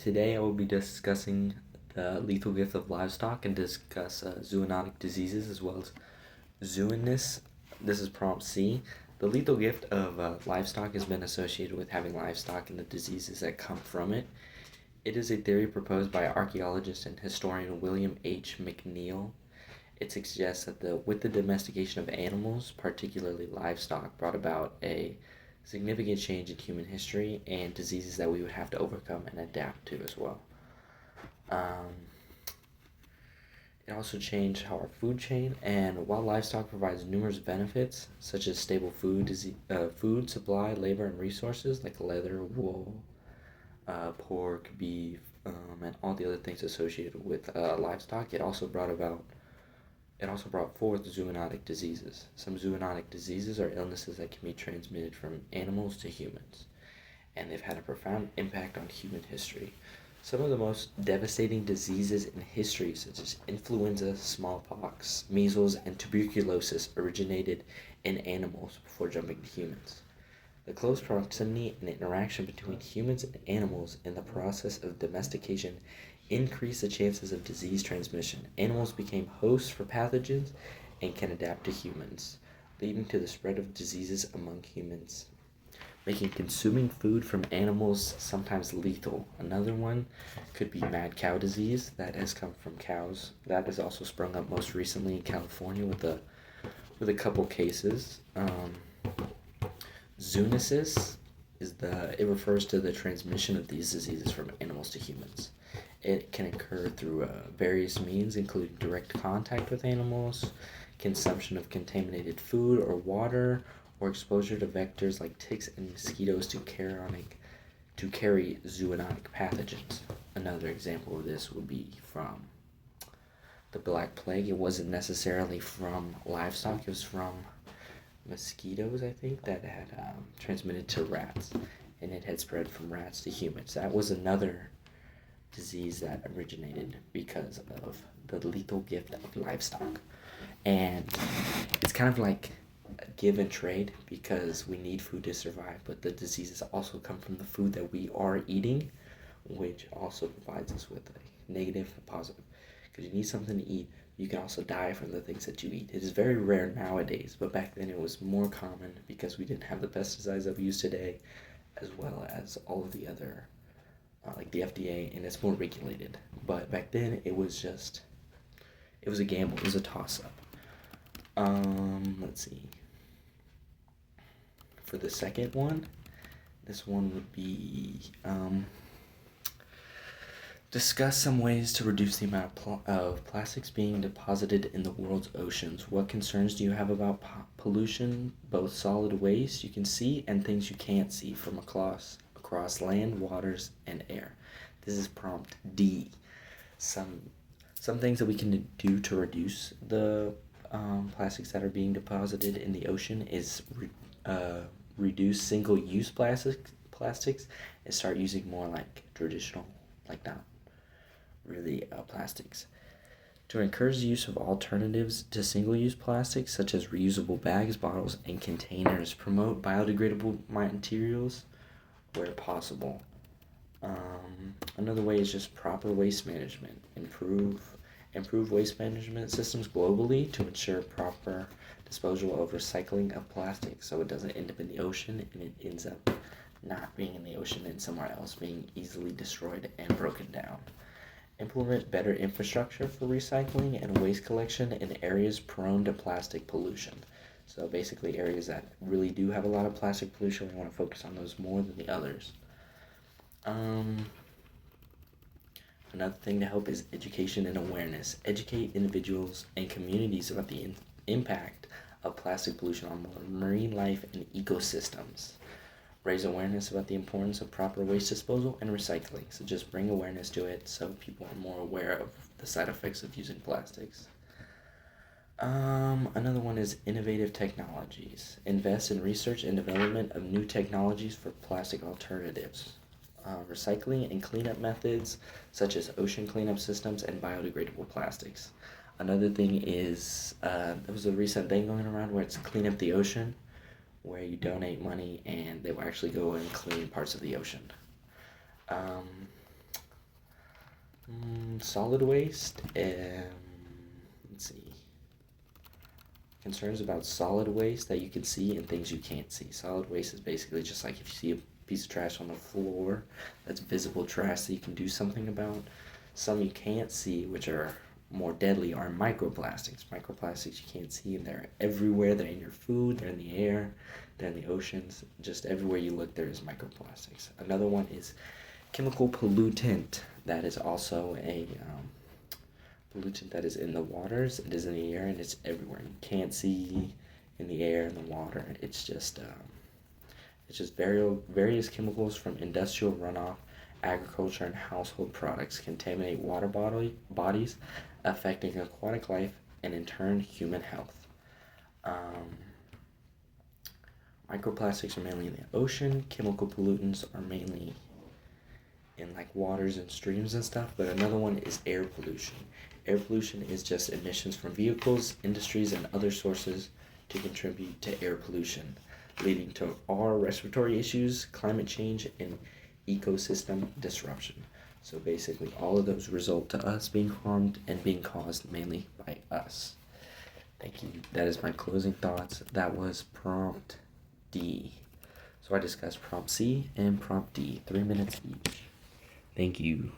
Today I will be discussing the lethal gift of livestock and discuss zoonotic diseases as well as zoonosis. This is prompt C. The lethal gift of livestock has been associated with having livestock and the diseases that come from it. It is a theory proposed by archaeologist and historian William H. McNeill. It suggests that with the domestication of animals, particularly livestock, brought about a significant change in human history and diseases that we would have to overcome and adapt to as well. Um, it also changed how our food chain, and while livestock provides numerous benefits, such as stable food supply, labor, and resources like leather, wool, pork, beef, and all the other things associated with livestock, it also brought forth zoonotic diseases. Some zoonotic diseases are illnesses that can be transmitted from animals to humans, and they've had a profound impact on human history. Some of the most devastating diseases in history, such as influenza, smallpox, measles, and tuberculosis, originated in animals before jumping to humans. The close proximity and interaction between humans and animals in the process of domestication increased the chances of disease transmission. Animals became hosts for pathogens and can adapt to humans, leading to the spread of diseases among humans, making consuming food from animals sometimes lethal. Another one could be mad cow disease that has come from cows. That has also sprung up most recently in California with a couple cases. Zoonosis it refers to the transmission of these diseases from animals to humans. It can occur through various means, including direct contact with animals, consumption of contaminated food or water, or exposure to vectors like ticks and mosquitoes to carry zoonotic pathogens. Another example of this would be from the Black Plague. It wasn't necessarily from livestock, it was from mosquitoes, I think, that had transmitted to rats, and it had spread from rats to humans. That was another disease that originated because of the lethal gift of livestock. And it's kind of like a give and trade because we need food to survive, but the diseases also come from the food that we are eating, which also provides us with a negative and positive. Because you need something to eat, you can also die from the things that you eat. It is very rare nowadays, but back then it was more common because we didn't have the pesticides that we use today, as well as all of the other, like the FDA, and it's more regulated. But back then it was a gamble, it was a toss-up. Let's see. For the second one, this one would be, discuss some ways to reduce the amount of plastics being deposited in the world's oceans. What concerns do you have about pollution, both solid waste you can see and things you can't see from across land, waters, and air? This is prompt D. Some things that we can do to reduce the plastics that are being deposited in the ocean is reduce single-use plastics and start using more like traditional, like not really plastics. To encourage the use of alternatives to single-use plastics, such as reusable bags, bottles, and containers. Promote biodegradable materials where possible. Another way is just proper waste management. Improve waste management systems globally to ensure proper disposal of recycling of plastic so it doesn't end up in the ocean and it ends up not being in the ocean and somewhere else, being easily destroyed and broken down. Implement better infrastructure for recycling and waste collection in areas prone to plastic pollution. So basically areas that really do have a lot of plastic pollution, we want to focus on those more than the others. Another thing to help is education and awareness. Educate individuals and communities about the impact of plastic pollution on marine life and ecosystems. Raise awareness about the importance of proper waste disposal and recycling. So just bring awareness to it so people are more aware of the side effects of using plastics. Another one is innovative technologies. Invest in research and development of new technologies for plastic alternatives. Recycling and cleanup methods such as ocean cleanup systems and biodegradable plastics. Another thing is, there was a recent thing going around where it's Clean Up the Ocean, where you donate money and they will actually go and clean parts of the ocean. Solid waste. Let's see. Concerns about solid waste that you can see and things you can't see. Solid waste is basically just like if you see a piece of trash on the floor, that's visible trash that you can do something about. Some you can't see, which are more deadly, are microplastics. Microplastics you can't see, and they're everywhere. They're in your food, they're in the air, they're in the oceans. Just everywhere you look, there is microplastics. Another one is chemical pollutant. That is also a pollutant that is in the waters. It is in the air, and it's everywhere. You can't see in the air and the water. It's just various chemicals from industrial runoff, agriculture, and household products contaminate water bodies, affecting aquatic life and in turn human health. Um, Microplastics are mainly in the ocean. Chemical pollutants are mainly in like waters and streams and stuff. But another one is air pollution. Air pollution is just emissions from vehicles, industries, and other sources to contribute to air pollution, leading to our respiratory issues, climate change, and ecosystem disruption. So basically, all of those result to us being harmed and being caused mainly by us. Thank you. That is my closing thoughts. That was prompt D. So I discussed prompt C and prompt D, 3 minutes each. Thank you.